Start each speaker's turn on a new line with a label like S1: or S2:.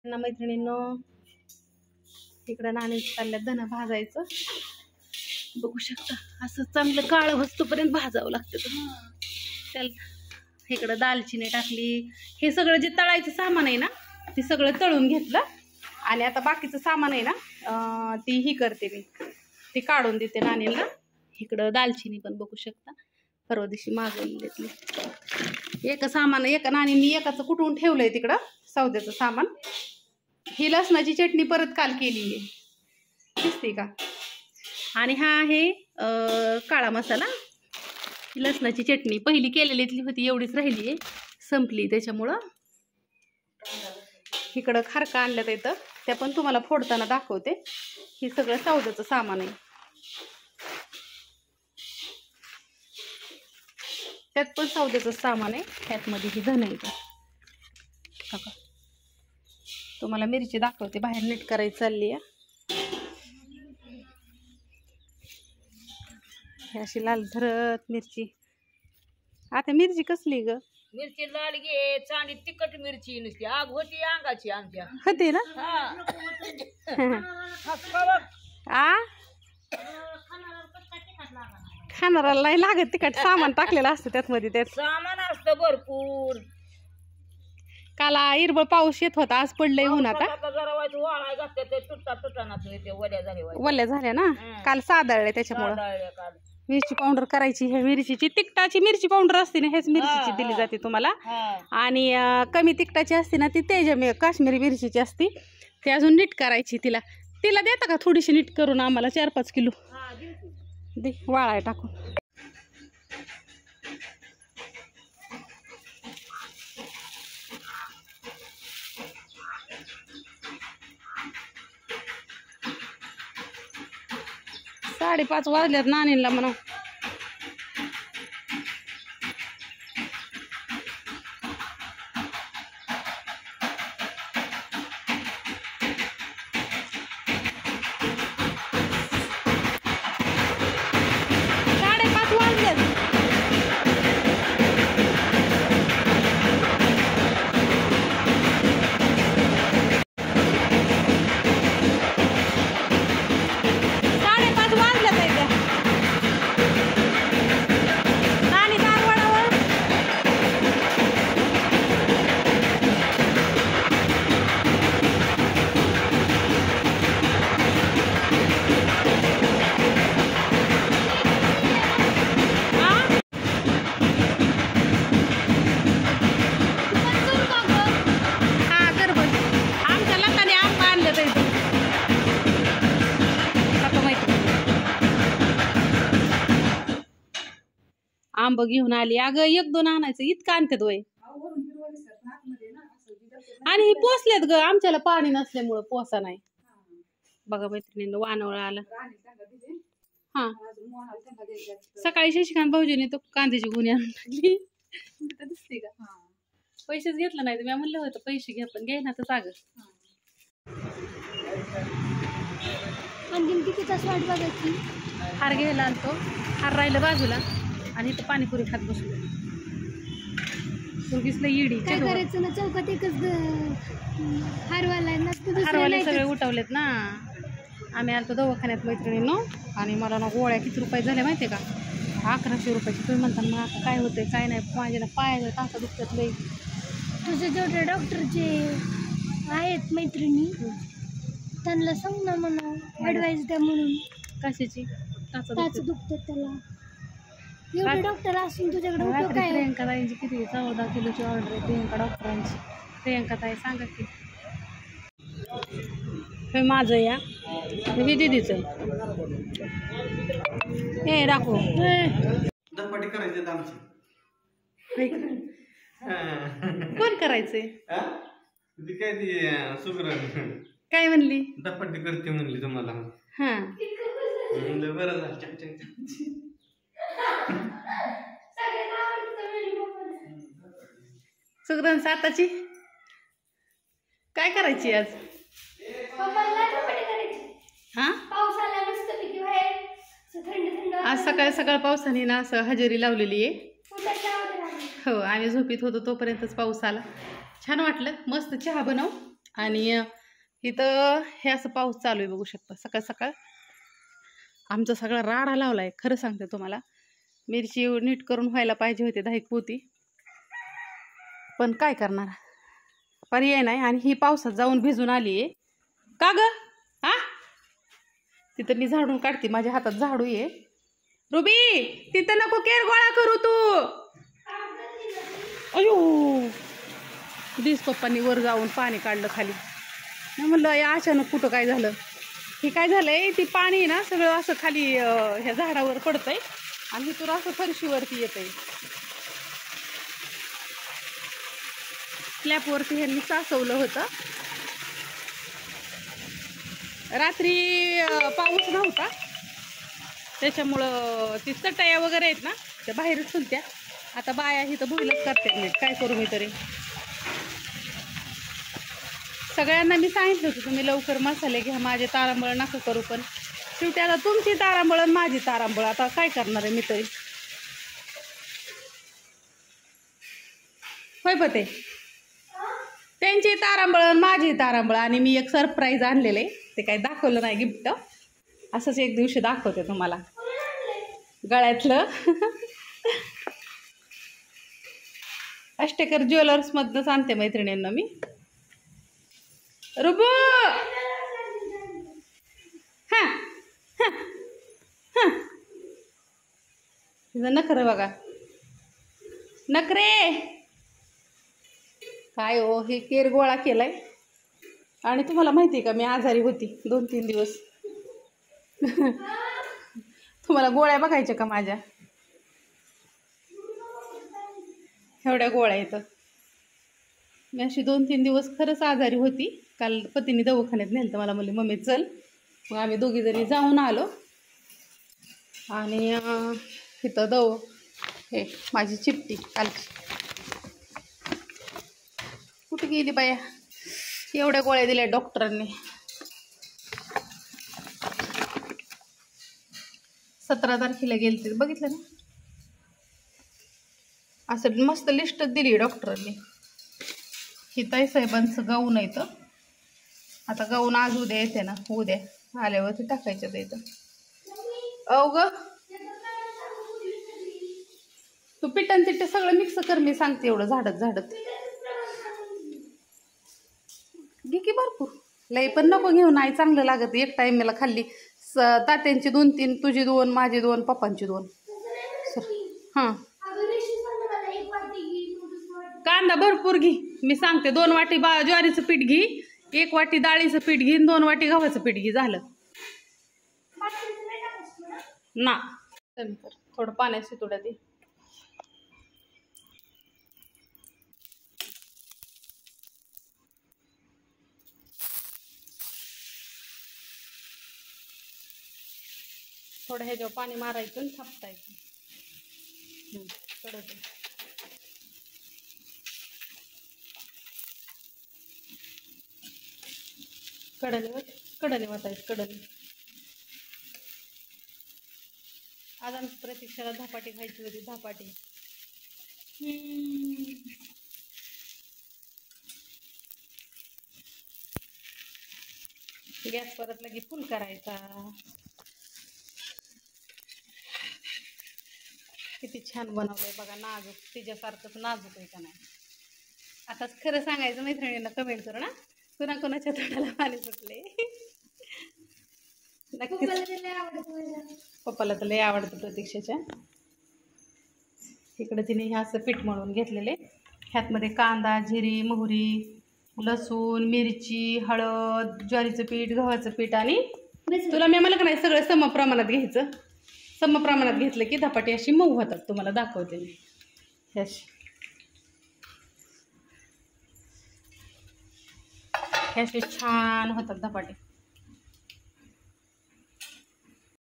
S1: मैत्रिणींनो इकडं नाणी चालल्यात धन भाजायचं बघू शकता असं चांगलं काळं होस्तोपर्यंत भाजावं लागतं त्याला इकडं दालचिनी टाकली हे सगळं जे तळायचं सामान आहे ना ते सगळं तळून घेतलं आणि आता बाकीचं सामान आहे ना ती ही करते मी ती काढून देते नाणीला इकडं दालचिनी पण बघू शकता परवा दिवशी मागवलेली एक सामान एका नाणींनी एकाचं कुठून ठेवलंय तिकडं सौद्याचं सामान ही लसणाची चटणी परत काल केली आहे दिसते का आणि हा आहे काळा मसाला लसणाची चटणी पहिली केलेली होती एवढीच राहिली आहे संपली त्याच्यामुळं इकडं खारका आणल्यात येतं त्या पण तुम्हाला फोडताना दाखवते हे सगळं सौद्याचं सामान आहे त्यात पण सौद्याचं सामान आहे ह्यातमध्ये ही धन आहे का तुम्हाला मिरची दाखवते बाहेर नीट करायची चालली आहे अशी लाल धरत मिरची आता मिरची कसली ग
S2: मिरची लाल घे चांदी तिखट मिरची नुसती आग होती अंगाची आमच्या
S1: होती ना आ खाणाऱ्याला नाही लागत तिखट सामान टाकलेलं असतं त्यातमध्ये त्यात
S2: सामान असतं भरपूर
S1: काल इरबळ पाऊस येत होता आज पडलंय ऊन आता
S2: जरा वाळा घातले ते तुटता तुटाना ते
S1: वल्या झाल्या ना काल सादळले त्याच्यामुळं मिरची पावडर करायची हे मिरचीची तिखटाची मिरची पावडर असते ना हेच मिरचीची दिली जाते तुम्हाला आणि कमी तिखटाची असते ना ती तेज काश्मीरी मिरचीची असते ती अजून नीट करायची तिला देता का थोडीशी नीट करून आम्हाला 4-5 किलो दे वाळाय टाकून साडे 5 वाजल्यात नानीला म्हणा आंब घेऊन आली अगं 1-2 आणायचं इतकं आणतात वय आणि हे पोचलेत ग आमच्याला पाणी नसल्यामुळं पोसा नाही बघा मैत्रिणींना वानवळ आला हा सकाळी शशिकांत भाऊजीने तो कांद्याची गुन्हे आणून टाकली दिसते का पैसेच घेतलं नाही मी म्हणलं होतं पैसे घ्या पण घ्यायना तर जाग
S3: आणखीन किती तास वाट बघायची
S1: हार घ्यायला आणतो हार राहिलं बाजूला आणि इथं पाणीपुरी खात बसलो मुलगीसला इडी
S3: काय करायचं ना चौकात एकच हारवाले
S1: सगळे उठवलेत ना आम्ही आलतो दवाखान्यात मैत्रिणींनो आणि मला ना गोळ्या किती रुपये झाल्या माहितीये का 1100 रुपयाची तुम्ही म्हणता मग आता काय होतंय काय नाही माझ्या ना पायाला टाका दुखतात लई
S3: तुझे जेवढे डॉक्टरचे आहेत मैत्रिणी त्यांना सांग ना म्हणा ॲडवाईस द्या म्हणून
S1: कशाची
S3: टाच दुखतात त्याला एवढे डॉक्टर असून तुझ्याकडे उपयोग काय
S1: प्रियंका ताईंची किती 14 किलोची ऑर्डर आहे प्रियंका डॉक्टरांची प्रियंका ताई सांगा की हे माझं या हे दीदीचं हे दाखव
S4: दपटी करायचे आमची
S1: कोण करायचंय
S4: ती काय ती सुगरण
S1: काय म्हणली
S4: दपटी करते म्हणली तुम्हाला
S1: हा
S4: म्हणलं बरं झालं
S1: सुगरण साताची काय करायची आज हा आज सकाळ पावसाने ना असं हजेरी लावलेली आहे हो आम्ही झोपीत होतो तोपर्यंतच पाऊस आला छान वाटलं मस्त चहा बनव आणि इथं हे असं पाऊस चालू आहे बघू शकता. सकाळ सकाळ आमचा सगळा राडा लावला आहे. खरं सांगते तुम्हाला, मिरची नीट करून व्हायला पाहिजे होते 10 पोती, पण काय करणार, पर्याय नाही. आणि ही पावसात जाऊन भिजून आली आहे का ग? हा, तिथं मी झाडून काढते, माझ्या हातात झाडू आहे. रुबी तिथं नको केर गोळा करू तू. अयो, दिस पप्पांनी वर जाऊन पाणी काढलं खाली. मी म्हणलं या अचानक कुठं काय झालं. हे काय झालंय, ती पाणी ना सगळं असं खाली ह्या झाडावर पडतंय आणि इथून असं फरशीवरती येतंय. स्लॅपवरती ह्यांनी साचवलं होतं. रात्री पाऊस नव्हता त्याच्यामुळं ती चटया वगैरे आहेत ना त्या बाहेरच सुलत्या. आता बाया इथं भुईलच करते. नीट काय करू मी तरी. सगळ्यांना मी सांगितलं होतं तुम्ही लवकर मसाले घ्या, माझे तारांबळ नका करू, पण शेवटी आता तुमची तारांबळ आणि माझी तारांबळ, आता काय करणार आहे मी तरी. होय पते, त्यांची तारांबळ आणि माझी तारांबळ. आणि मी एक सरप्राईज आणलेलं आहे, ते काही दाखवलं नाही गिफ्ट, असंच एक दिवशी दाखवते तुम्हाला. गळ्यातलं अष्टेकर ज्वेलर्समधनंच आणते मैत्रिणींना मी. रुबू हा हा हा, तिचं नखरे बघा, नखरे काय हो. हे केर गोळा केलाय. आणि तुम्हाला माहिती आहे का, मी आजारी होती 2-3 दिवस. तुम्हाला गोळ्या बघायच्या का माझ्या? एवढ्या गोळ्या येतं. मी अशी 2-3 दिवस खरंच आजारी होती. काल पतीने दवाखान्यात नेलं तर मला म्हणले मम्मी चल. मग आम्ही दोघीजणी जाऊन आलो. आणि इथं हे माझी चिपटी कालची कुठे गेली बाया. एवढ्या गोळ्या दिल्या डॉक्टरांनी. 17 तारखेला गेलते, बघितलं ना. असं मस्त लिस्टच दिली डॉक्टरांनी. ही ताईसाहेबांचं गाऊन आहे तर आता गाऊन आज उद्या येते ना, उद्या आल्यावरती टाकायचं येतं. अवघ तू पिठन तिट्टे सगळं मिक्स कर, मी सांगते एवढं झाडत झाडत घे की भरपूर. लई पण नको घेऊन, आई चांगलं लागत. एक टाइमला खाल्ली तात्यांची 2-3, तुझी 2, माझी 2, पप्पांची 2. हां, कांदा भरपूर घे. मी सांगते 2 वाटी ज्वारीचं पीठ घे, 1 वाटी डाळीचं पीठ घे, 2 वाटी गव्हाचं पीठ घे, झालं ना. थोडं पाण्यात शितोड्या दे. थोडं ह्याच्यावर पाणी मारायचं आणि थापटायचं. कडने वाटायचं कडने. आज आमची प्रतीक्षाला धपाटी खायची होती. धपाटी गॅस परत लगे फुल करायचा. किती छान बनवलंय बघा, नाजूक. तिच्यासारखंच नाजूक आहे का नाही. आताच खरं सांगायचं मैत्रिणींना कमेंट करू ना, कोणाकोणाच्या तोंडाला पाणी सुटले. नक्कीच पप्पाला तर लय आवडतं प्रतीक्षाच्या. इकडे तिने हे असं पीठ मळून घेतलेले. ह्यातमध्ये कांदा, जिरी, मोहरी, लसूण, मिरची, हळद, ज्वारीचं पीठ, गव्हाचं पीठ आणि तुला मी मला का नाही सगळं सम प्रमाणात घ्यायचं. सम प्रमाणात घेतलं की धपाटी अशी मऊ होतात. तुम्हाला दाखवते मी अशी. अशी छान होतात धपाटे.